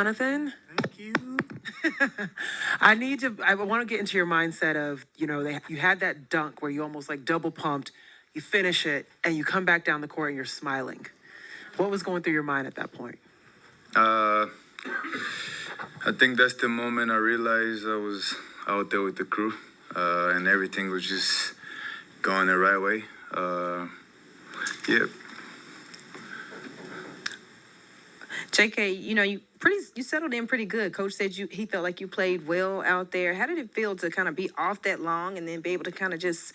Jonathan. Thank you. I want to get into your mindset of, you had that dunk where you almost like double pumped, you finish it, and you come back down the court and you're smiling. What was going through your mind at that point? I think that's the moment I realized I was out there with the crew, and everything was just going the right way. Yeah. JK, you settled in pretty good. Coach said he felt like you played well out there. How did it feel to kind of be off that long and then be able to kind of just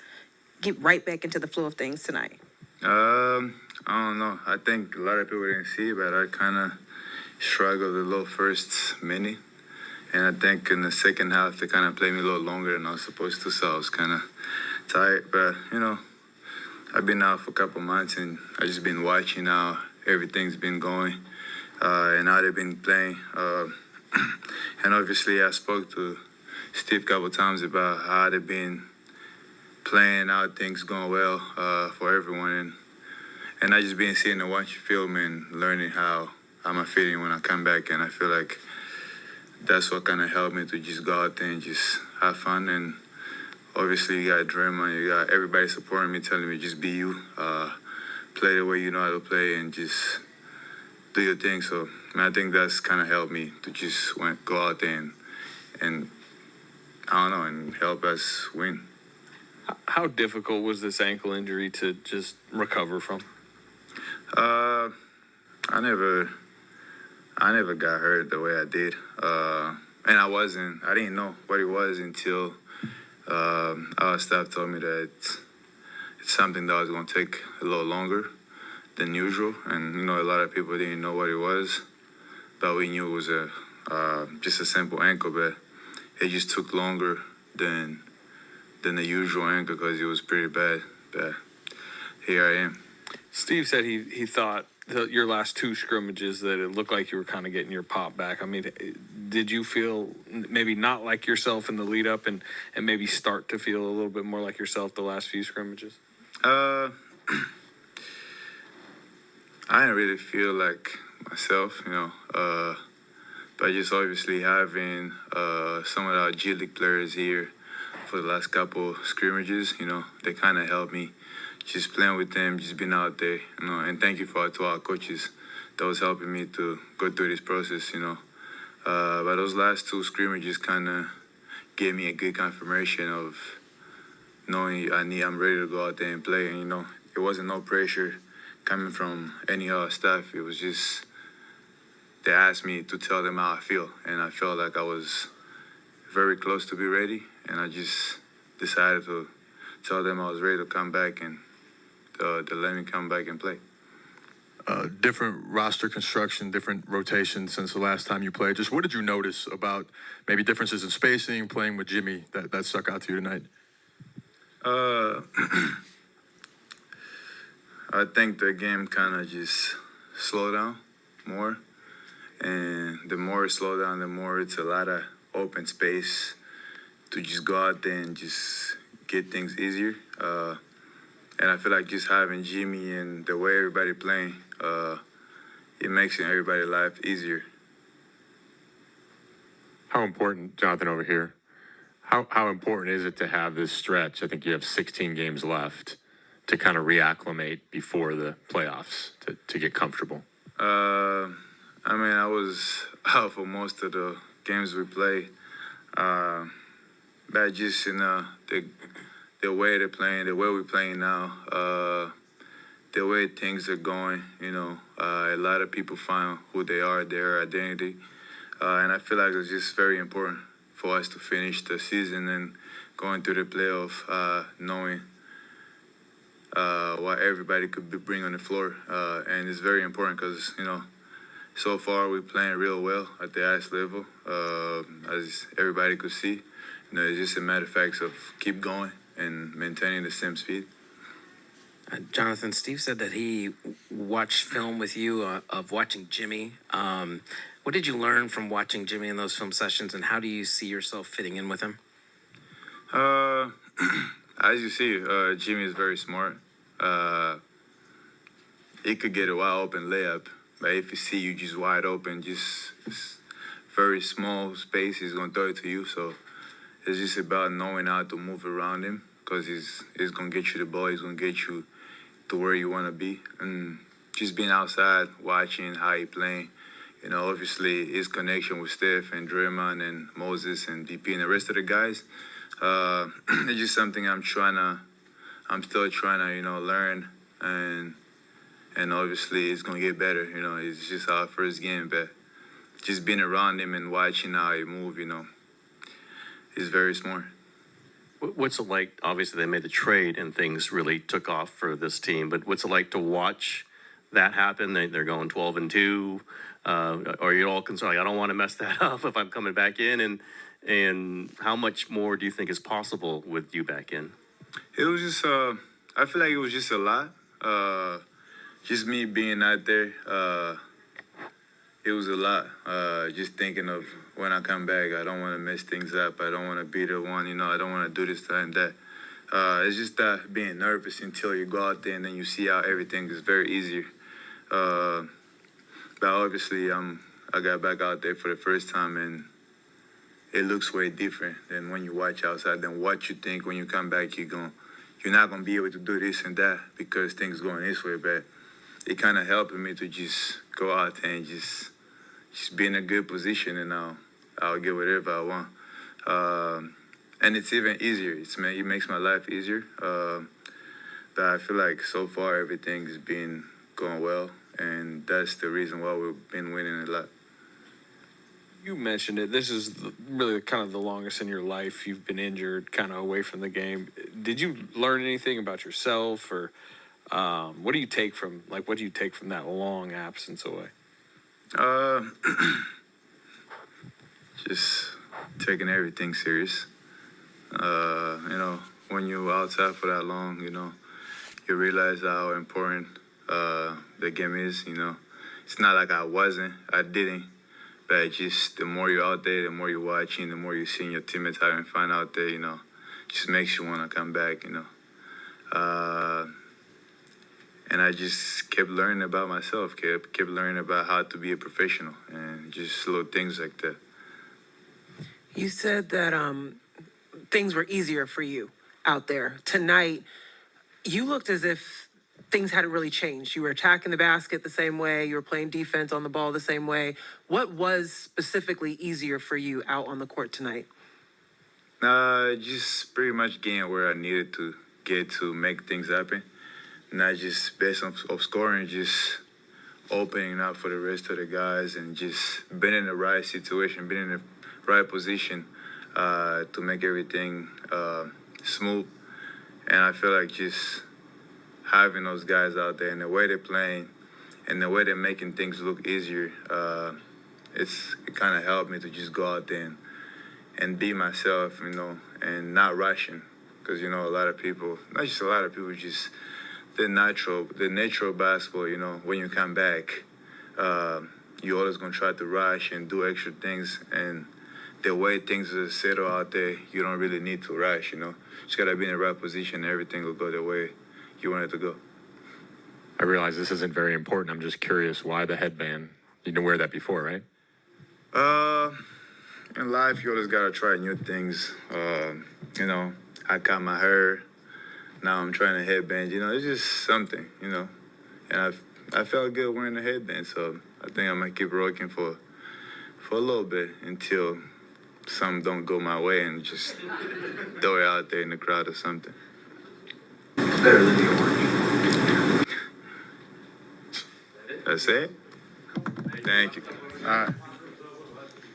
get right back into the flow of things tonight? I don't know. I think a lot of people didn't see it, but I kind of struggled a little first minute. And I think in the second half, they kind of played me a little longer than I was supposed to, so I was kind of tired. But, I've been out for a couple months, and I've just been watching how everything's been going and how they've been playing. And obviously, I spoke to Steve a couple times about how they've been playing, how things going well for everyone. And I just been sitting and watching film and learning how I'm feeling when I come back. And I feel like that's what kind of helped me to just go out there and just have fun. And obviously, you got Draymond, you got everybody supporting me, telling me just be you, play the way you know how to play, and just do your thing. So I think that's kind of helped me to just go out there and I don't know, and help us win. How difficult was this ankle injury to just recover from? I never got hurt the way I did. And I didn't know what it was until our staff told me that it's something that was going to take a little longer than usual. And, a lot of people didn't know what it was, but we knew it was just a simple ankle, but it just took longer than the usual ankle because it was pretty bad. But here I am. Steve said he thought your last two scrimmages that it looked like you were kind of getting your pop back. I mean, did you feel maybe not like yourself in the lead up and maybe start to feel a little bit more like yourself the last few scrimmages? I didn't really feel like myself, but just obviously having some of our G League players here for the last couple scrimmages, they kind of helped me. Just playing with them, just being out there, and thank you to our coaches that was helping me to go through this process, But those last two scrimmages kind of gave me a good confirmation of knowing I'm ready to go out there and play. And, it wasn't no pressure coming from any other staff. It was just they asked me to tell them how I feel, and I felt like I was very close to be ready, and I just decided to tell them I was ready to come back and to let me come back and play. Different roster construction, different rotations since the last time you played. Just what did you notice about maybe differences in spacing, playing with Jimmy that stuck out to you tonight? I think the game kind of just slowed down more. And the more it slowed down, the more it's a lot of open space to just go out there and just get things easier. And I feel like just having Jimmy and the way everybody playing, it makes everybody's life easier. How important, Jonathan, over here, how important is it to have this stretch? I think you have 16 games left to kind of re-acclimate before the playoffs to get comfortable. I was out for most of the games we played. But just, the way they're playing, the way we're playing now, the way things are going, a lot of people find who they are, their identity. And I feel like it's just very important for us to finish the season and going through the playoff, knowing what everybody could bring on the floor. And it's very important because, so far we're playing real well at the highest level, as everybody could see. It's just a matter of fact of keep going and maintaining the same speed. Jonathan, Steve said that he watched film with you of watching Jimmy. What did you learn from watching Jimmy in those film sessions, and how do you see yourself fitting in with him? As you see, Jimmy is very smart. He could get a wide open layup, but if you see you just wide open, just very small space, he's gonna throw it to you. So it's just about knowing how to move around him because he's gonna get you the ball. He's gonna get you to where you want to be, and just being outside, watching how he playing. You know, obviously his connection with Steph and Draymond and Moses and DP and the rest of the guys. It's just something I'm still trying to, learn, and obviously it's gonna get better. You know, it's just our first game, but just being around him and watching how he move, is very smart. What's it like? Obviously, they made the trade and things really took off for this team. But what's it like to watch that happen? They're going 12-2. Are you all concerned? Like, I don't want to mess that up if I'm coming back in. And how much more do you think is possible with you back in? It was just, I feel like it was just a lot. Just me being out there, it was a lot. Just thinking of when I come back, I don't want to mess things up. I don't want to be the one, I don't want to do this, that, and that. It's just that being nervous until you go out there and then you see how everything is very easier. But obviously, I got back out there for the first time, and it looks way different than when you watch outside than what you think when you come back. You're not gonna be able to do this and that because things going this way. But it kind of helped me to just go out there and just be in a good position, and I'll get whatever I want. And it's even easier. It makes my life easier. But I feel like so far everything's been going well, and that's the reason why we've been winning a lot. You mentioned it. This is really kind of the longest in your life you've been injured, kind of away from the game. Did you learn anything about yourself, or what do you take from that long absence away? Just taking everything serious. When you're outside for that long, you realize how important the game is. It's not like I didn't. But just the more you're out there, the more you're watching, the more you're seeing your teammates having fun out there, just makes you want to come back, And I just kept learning about myself, kept learning about how to be a professional, and just little things like that. You said that things were easier for you out there. Tonight, you looked as if things hadn't really changed. You were attacking the basket the same way. You were playing defense on the ball the same way. What was specifically easier for you out on the court tonight? Just pretty much getting where I needed to get to make things happen. Not just based on scoring, just opening up for the rest of the guys and just being in the right situation, being in the right position to make everything smooth. And I feel like just having those guys out there and the way they're playing and the way they're making things look easier, it kind of helped me to just go out there and be myself, and not rushing. Because, a lot of people, not just a lot of people, just the natural basketball, when you come back, you're always going to try to rush and do extra things. And the way things are settled out there, you don't really need to rush, Just got to be in the right position and everything will go the way you want it to go. I realize this isn't very important. I'm just curious, why the headband? You didn't wear that before, right? In life, you always gotta try new things. I cut my hair. Now I'm trying to headband. It's just something. And I felt good wearing the headband, so I think I might keep rocking for a little bit until some don't go my way and just throw it out there in the crowd or something. It's better than the orange. That's it? Thank you. All right.